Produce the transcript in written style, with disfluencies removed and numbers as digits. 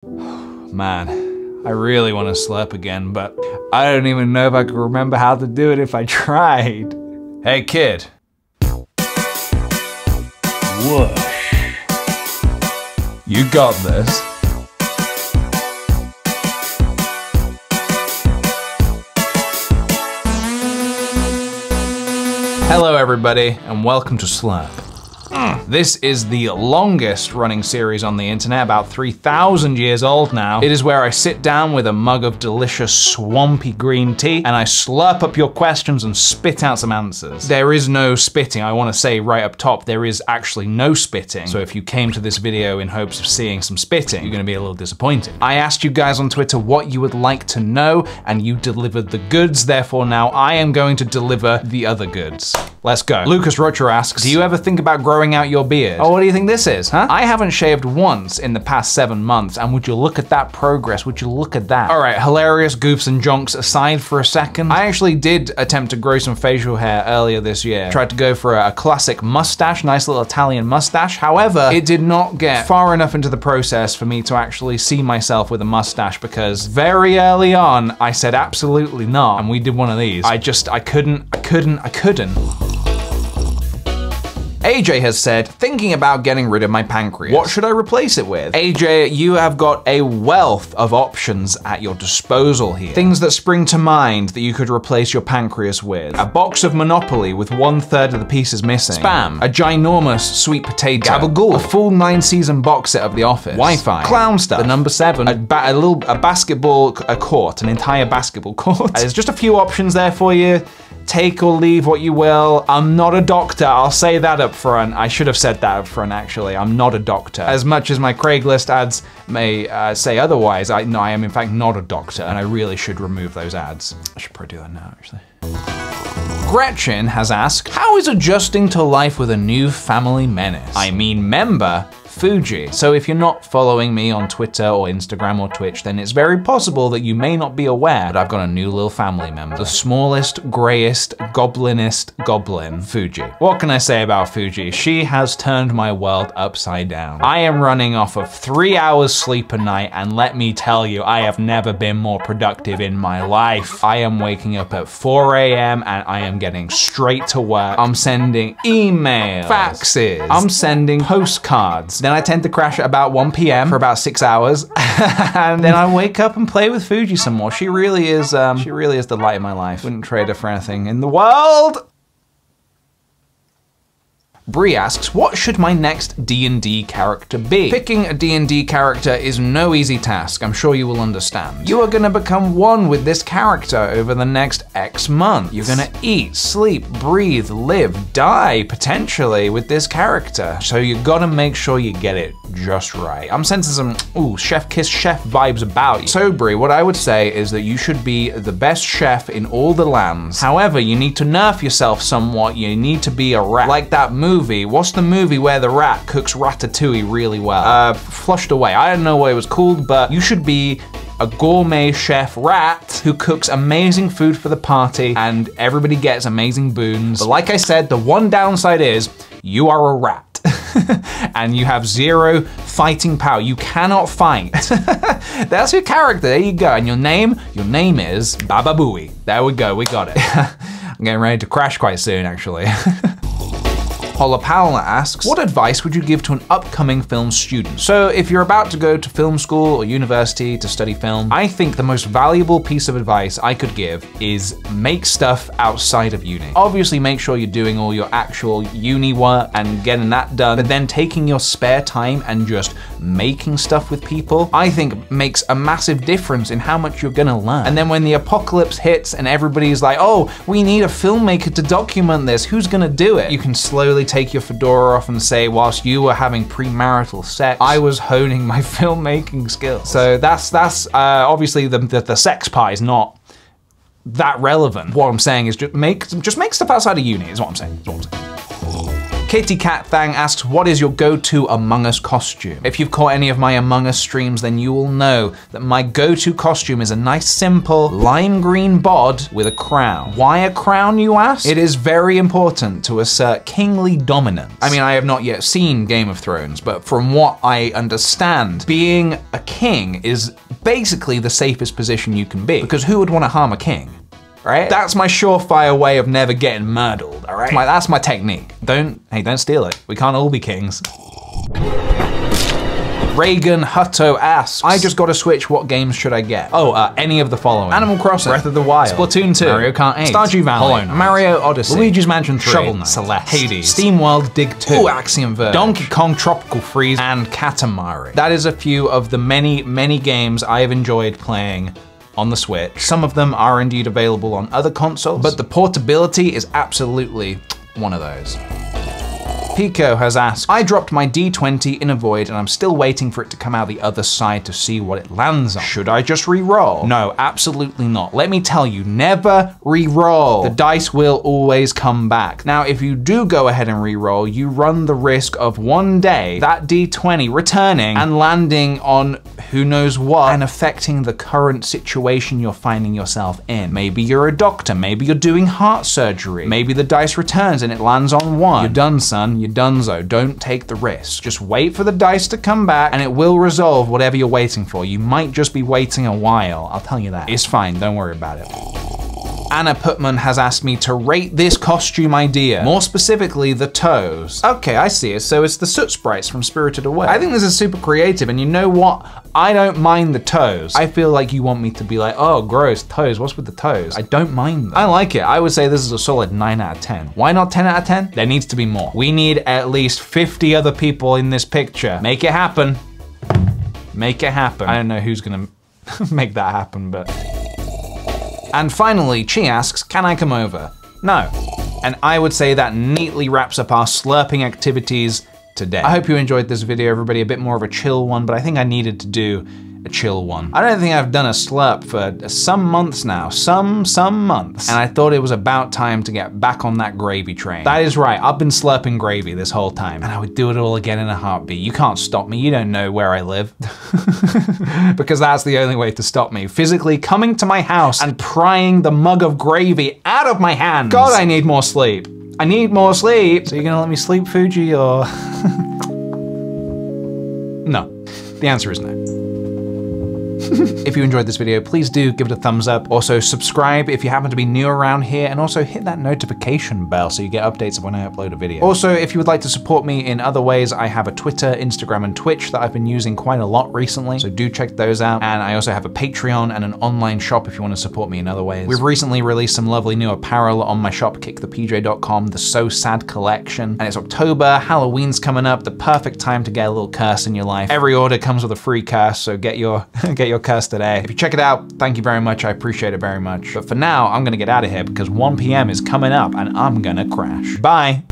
Man, I really want to slurp again, but I don't even know if I could remember how to do it if I tried. Hey kid. Whoosh. You got this. Hello everybody, and welcome to Slurp. This is the longest running series on the internet, about 3,000 years old now. It is where I sit down with a mug of delicious swampy green tea and I slurp up your questions and spit out some answers. There is no spitting. I want to say right up top, there is actually no spitting. So if you came to this video in hopes of seeing some spitting, you're going to be a little disappointed. I asked you guys on Twitter what you would like to know and you delivered the goods. Therefore now I am going to deliver the other goods. Let's go. Lucas Rocher asks, do you ever think about growing out your beard? Oh, what do you think this is, huh? I haven't shaved once in the past 7 months, and would you look at that progress? Would you look at that? All right, hilarious goofs and jonks aside for a second, I actually did attempt to grow some facial hair earlier this year. Tried to go for a classic mustache, nice little Italian mustache. However, it did not get far enough into the process for me to actually see myself with a mustache because very early on, I said absolutely not, and we did one of these. I couldn't. AJ has said, thinking about getting rid of my pancreas. What should I replace it with? AJ, you have got a wealth of options at your disposal here. Things that spring to mind that you could replace your pancreas with. A box of Monopoly with 1/3 of the pieces missing. Spam. A ginormous sweet potato. Gabagool. A full 9-season box set of The Office. Wi-Fi. Clown stuff. The number 7. A basketball court. An entire basketball court. There's just a few options there for you. Take or leave what you will. I'm not a doctor, I'll say that up front. I should have said that up front, actually. I'm not a doctor. As much as my Craigslist ads may say otherwise, I am in fact not a doctor, and I really should remove those ads. I should probably do that now, actually. Gretchen has asked, how is adjusting to life with a new family menace? I mean member, Fuji. So if you're not following me on Twitter or Instagram or Twitch, then it's very possible that you may not be aware that I've got a new little family member. The smallest, grayest, goblinest goblin, Fuji. What can I say about Fuji? She has turned my world upside down. I am running off of 3 hours sleep a night, and let me tell you, I have never been more productive in my life. I am waking up at 4 a.m. and I am getting straight to work. I'm sending emails, faxes, I'm sending postcards. Then I tend to crash at about 1 p.m. for about 6 hours. And then I wake up and play with Fuji some more. She really is the light of my life. Wouldn't trade her for anything in the world. Bree asks, what should my next D&D character be? Picking a D&D character is no easy task, I'm sure you will understand. You are gonna become one with this character over the next X months. You're gonna eat, sleep, breathe, live, die, potentially, with this character. So you gotta make sure you get it just right. I'm sensing some, chef kiss chef vibes about you. So Bree, what I would say is that you should be the best chef in all the lands. However, you need to nerf yourself somewhat. You need to be a rat. Like that movie. What's the movie where the rat cooks ratatouille really well? Flushed Away. I don't know what it was called, but you should be a gourmet chef rat who cooks amazing food for the party and everybody gets amazing boons. But like I said, the one downside is you are a rat. And you have 0 fighting power. You cannot fight. That's your character, there you go. And your name is Baba Booey. There we go, we got it. I'm getting ready to crash quite soon, actually. Paula Paula asks, what advice would you give to an upcoming film student? So if you're about to go to film school or university to study film, I think the most valuable piece of advice I could give is make stuff outside of uni. Obviously make sure you're doing all your actual uni work and getting that done, but then taking your spare time and just making stuff with people, I think makes a massive difference in how much you're gonna learn. And then when the apocalypse hits and everybody's like, oh, we need a filmmaker to document this, who's gonna do it? You can slowly take your fedora off and say, whilst you were having premarital sex, I was honing my filmmaking skills. So that's obviously the sex part is not that relevant. What I'm saying is just make stuff outside of uni is what I'm saying. Kitty Cat Thang asks, what is your go-to Among Us costume? If you've caught any of my Among Us streams, then you will know that my go-to costume is a nice simple lime green bod with a crown. Why a crown, you ask? It is very important to assert kingly dominance. I mean, I have not yet seen Game of Thrones, but from what I understand, being a king is basically the safest position you can be, because who would want to harm a king? Right? That's my surefire way of never getting murdered, all right? That's my technique. Don't steal it. We can't all be kings. Reagan Hutto asks, I just got a Switch, what games should I get? Oh, any of the following. Animal Crossing, Breath of the Wild, Splatoon 2, Mario Kart 8, Stardew Valley, Hollow Knight, Mario Odyssey, Luigi's Mansion 3, Shovel Knight, Celeste, Hades, SteamWorld Dig 2, Ooh, Axiom Verge, Donkey Kong Tropical Freeze, and Katamari. That is a few of the many, many games I have enjoyed playing on the Switch. Some of them are indeed available on other consoles, but the portability is absolutely one of those. Pico has asked, I dropped my D20 in a void and I'm still waiting for it to come out the other side to see what it lands on. Should I just re-roll? No, absolutely not. Let me tell you, never re-roll. The dice will always come back. Now, if you do go ahead and re-roll, you run the risk of one day that D20 returning and landing on who knows what and affecting the current situation you're finding yourself in. Maybe you're a doctor, maybe you're doing heart surgery, maybe the dice returns and it lands on 1. You're done, son. You're donezo. Don't take the risk. Just wait for the dice to come back and it will resolve whatever you're waiting for. You might just be waiting a while. I'll tell you that. It's fine. Don't worry about it. Anna Putman has asked me to rate this costume idea, more specifically the toes. Okay, I see it. So it's the soot sprites from Spirited Away. I think this is super creative, and you know what? I don't mind the toes. I feel like you want me to be like, oh, gross, toes, what's with the toes? I don't mind them. I like it. I would say this is a solid 9 out of 10. Why not 10 out of 10? There needs to be more. We need at least 50 other people in this picture. Make it happen. Make it happen. I don't know who's gonna make that happen, but... And finally, Chi asks, can I come over? No. And I would say that neatly wraps up our slurping activities today. I hope you enjoyed this video, everybody. A bit more of a chill one, but I think I needed to do a chill one. I don't think I've done a slurp for some months now, some months. And I thought it was about time to get back on that gravy train. That is right, I've been slurping gravy this whole time, and I would do it all again in a heartbeat. You can't stop me, you don't know where I live. Because that's the only way to stop me. Physically coming to my house and prying the mug of gravy out of my hands. God, I need more sleep. I need more sleep. So you're gonna let me sleep, Fuji, or? No, the answer is no. If you enjoyed this video, please do give it a thumbs up. Also subscribe if you happen to be new around here, and also hit that notification bell so you get updates of when I upload a video. Also, if you would like to support me in other ways, I have a Twitter, Instagram, and Twitch that I've been using quite a lot recently, so do check those out. And I also have a Patreon and an online shop if you want to support me in other ways. We've recently released some lovely new apparel on my shop, KickThePj.com, the So Sad collection. And it's October, Halloween's coming up, the perfect time to get a little curse in your life. Every order comes with a free curse, so get your curse today. If you check it out, thank you very much. I appreciate it very much. But for now, I'm gonna get out of here because 1 PM is coming up and I'm gonna crash. Bye.